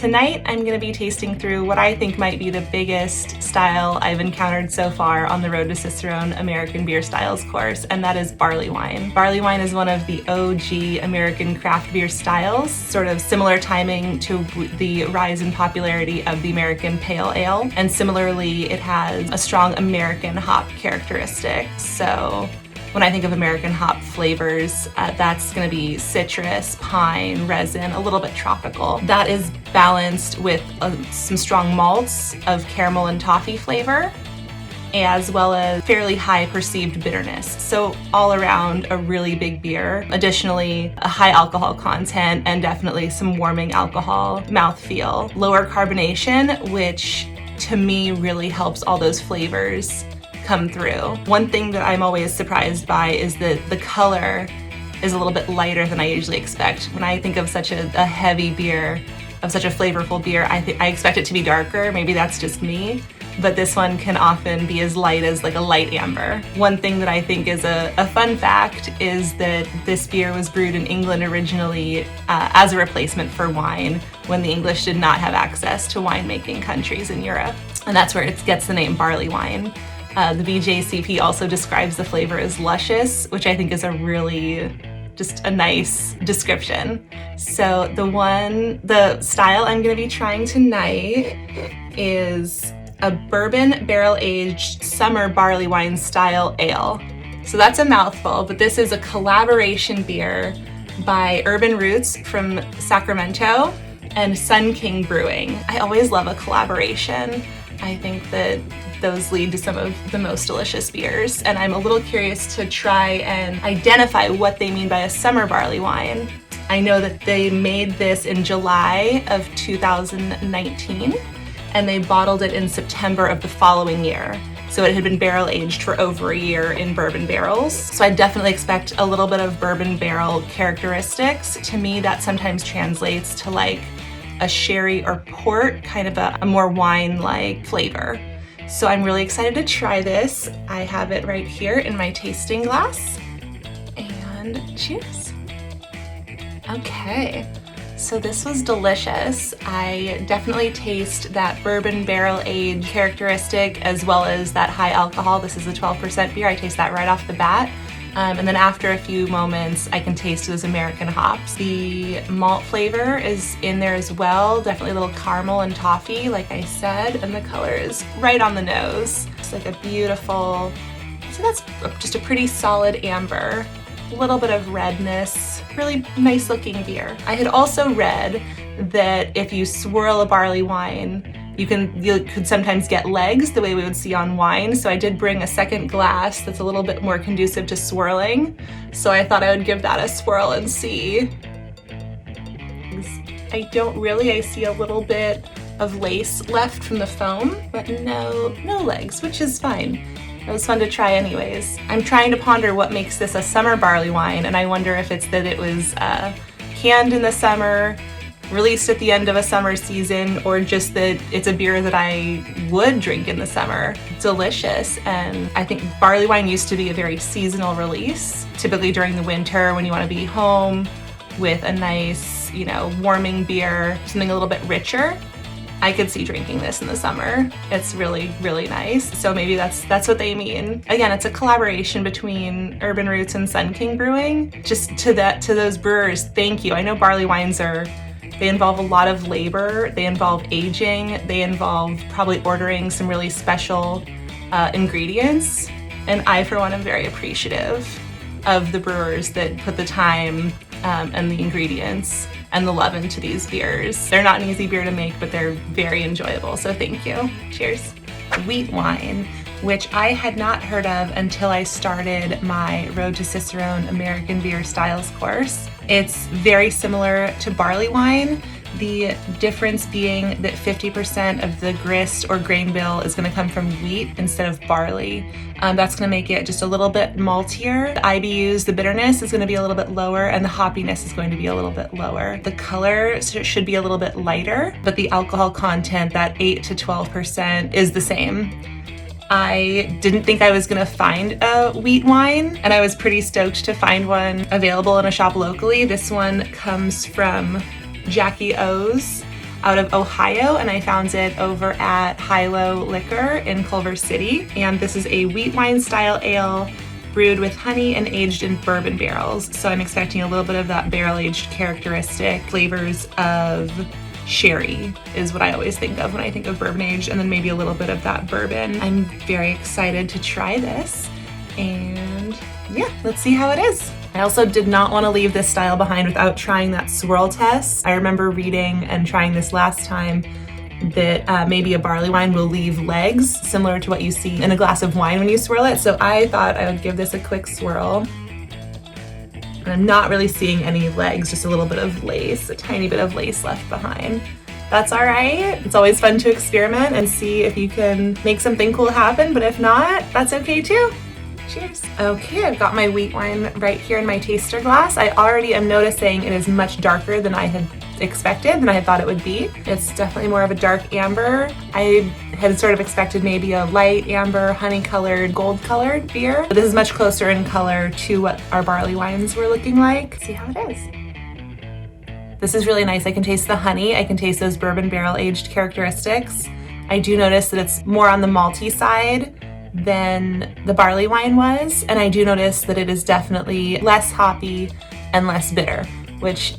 Tonight I'm going to be tasting through what I think might be the biggest style I've encountered so far on the road to Cicerone American Beer Styles Course, and that is Barleywine. Barleywine is one of the OG American craft beer styles, sort of similar timing to the rise in popularity of the American Pale Ale, and similarly it has a strong American hop characteristic. So when I think of American hop flavors, that's going to be citrus, pine, resin, a little bit tropical. That is balanced with some strong malts of caramel and toffee flavor, as well as fairly high perceived bitterness. So all around a really big beer. Additionally, a high alcohol content and definitely some warming alcohol mouthfeel. Lower carbonation, which to me really helps all those flavors come through. One thing that I'm always surprised by is that the color is a little bit lighter than I usually expect. When I think of such a heavy beer, of such a flavorful beer, I expect it to be darker. Maybe that's just me, but this one can often be as light as like a light amber. One thing that I think is a fun fact is that this beer was brewed in England originally as a replacement for wine when the English did not have access to winemaking countries in Europe. And that's where it gets the name barley wine. The BJCP also describes the flavor as luscious, which I think is just a nice description. So the style I'm gonna be trying tonight is a bourbon barrel-aged summer barley wine style ale. So that's a mouthful, but this is a collaboration beer by Urban Roots from Sacramento and Sun King Brewing. I always love a collaboration. I think that those lead to some of the most delicious beers, and I'm a little curious to try and identify what they mean by a summer barley wine. I know that they made this in July of 2019, and they bottled it in September of the following year. So it had been barrel aged for over a year in bourbon barrels. So I definitely expect a little bit of bourbon barrel characteristics. To me, that sometimes translates to like a sherry or port, kind of a more wine-like flavor. So I'm really excited to try this. I have it right here in my tasting glass. And cheers. Okay, so this was delicious. I definitely taste that bourbon barrel aged characteristic as well as that high alcohol. This is a 12% beer. I taste that right off the bat. And then after a few moments, I can taste those American hops. The malt flavor is in there as well, definitely a little caramel and toffee, like I said, and the color is right on the nose. It's like a beautiful, so that's just a pretty solid amber, a little bit of redness, really nice looking beer. I had also read that if you swirl a barley wine, you could sometimes get legs the way we would see on wine. So I did bring a second glass that's a little bit more conducive to swirling. So I thought I would give that a swirl and see. I see a little bit of lace left from the foam, but no legs, which is fine. It was fun to try anyways. I'm trying to ponder what makes this a summer barley wine, and I wonder if it's that it was canned in the summer, released at the end of a summer season, or just that it's a beer that I would drink in the summer. Delicious, and I think barley wine used to be a very seasonal release, typically during the winter when you want to be home with a nice, warming beer, something a little bit richer. I could see drinking this in the summer. It's really, really nice. So maybe that's what they mean. Again, it's a collaboration between Urban Roots and Sun King Brewing. Just to those brewers, thank you. I know barley wines they involve a lot of labor, they involve aging, they involve probably ordering some really special ingredients. And I, for one, am very appreciative of the brewers that put the time and the ingredients and the love into these beers. They're not an easy beer to make, but they're very enjoyable, so thank you. Cheers. Wheatwine, which I had not heard of until I started my Road to Cicerone American Beer Styles course. It's very similar to barley wine, the difference being that 50% of the grist or grain bill is going to come from wheat instead of barley. That's going to make it just a little bit maltier. The IBUs, the bitterness, is going to be a little bit lower, and the hoppiness is going to be a little bit lower. The color should be a little bit lighter, but the alcohol content, that 8 to 12%, is the same. I didn't think I was gonna find a wheat wine, and I was pretty stoked to find one available in a shop locally. This one comes from Jackie O's. out of Ohio, and I found it over at High-Low Liquor in Culver City. And this is a Wheatwine style ale brewed with honey and aged in bourbon barrels. So I'm expecting a little bit of that barrel-aged characteristic flavors of sherry is what I always think of when I think of bourbon aged, and then maybe a little bit of that bourbon. I'm very excited to try this, and yeah, let's see how it is. I also did not want to leave this style behind without trying that swirl test. I remember reading and trying this last time that maybe a barley wine will leave legs, similar to what you see in a glass of wine when you swirl it. So I thought I would give this a quick swirl. And I'm not really seeing any legs, just a little bit of lace, a tiny bit of lace left behind. That's all right. It's always fun to experiment and see if you can make something cool happen, but if not, that's okay too. Cheers. Okay, I've got my wheat wine right here in my taster glass. I already am noticing it is much darker than I had expected, than I had thought it would be. It's definitely more of a dark amber. I had sort of expected maybe a light amber, honey-colored, gold-colored beer. But this is much closer in color to what our barley wines were looking like. Let's see how it is. This is really nice. I can taste the honey. I can taste those bourbon barrel-aged characteristics. I do notice that it's more on the malty side than the barley wine was, and I do notice that it is definitely less hoppy and less bitter, which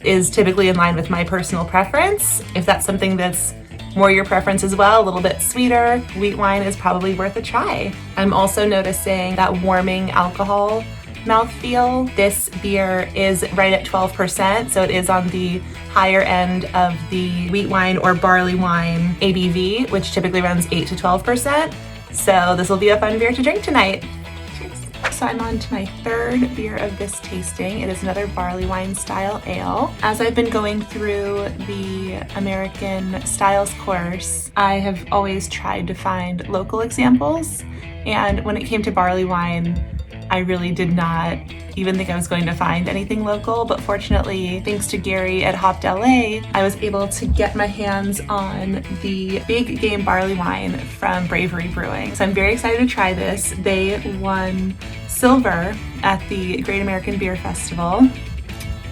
is typically in line with my personal preference. If that's something that's more your preference as well, a little bit sweeter, wheat wine is probably worth a try. I'm also noticing that warming alcohol mouthfeel. This beer is right at 12%, so it is on the higher end of the wheat wine or barley wine ABV, which typically runs 8 to 12%. So this will be a fun beer to drink tonight. Cheers. So I'm on to my third beer of this tasting. It is another barley wine style ale. As I've been going through the American Styles course, I have always tried to find local examples. And when it came to barley wine, I really did not even think I was going to find anything local, but fortunately, thanks to Gary at Hopped LA, I was able to get my hands on the Big Game Barley Wine from Bravery Brewing. So I'm very excited to try this. They won silver at the Great American Beer Festival,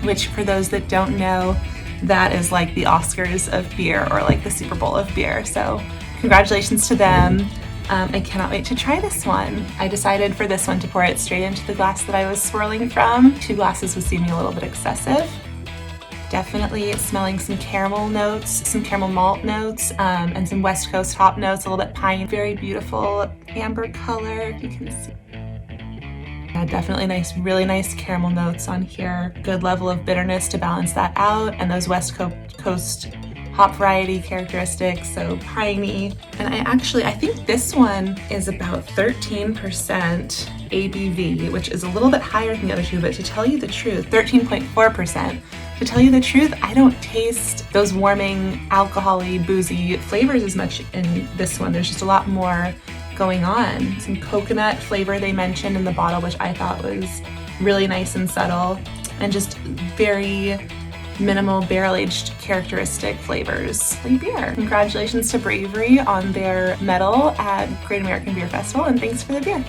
which for those that don't know, that is like the Oscars of beer or like the Super Bowl of beer. So congratulations to them. I cannot wait to try this one. I decided for this one to pour it straight into the glass that I was swirling from. 2 glasses would seem a little bit excessive. Definitely smelling some caramel notes, some caramel malt notes, and some West Coast hop notes, a little bit pine. Very beautiful amber color, if you can see. Yeah, definitely nice, really nice caramel notes on here. Good level of bitterness to balance that out, and those West Coast hop variety characteristics, so piney. And I think this one is about 13% ABV, which is a little bit higher than the other two, but to tell you the truth, 13.4%. To tell you the truth, I don't taste those warming, alcohol-y, boozy flavors as much in this one. There's just a lot more going on. Some coconut flavor they mentioned in the bottle, which I thought was really nice and subtle, and just very minimal barrel-aged characteristic flavors. Beer. Congratulations to Bravery on their medal at Great American Beer Festival, and thanks for the beer.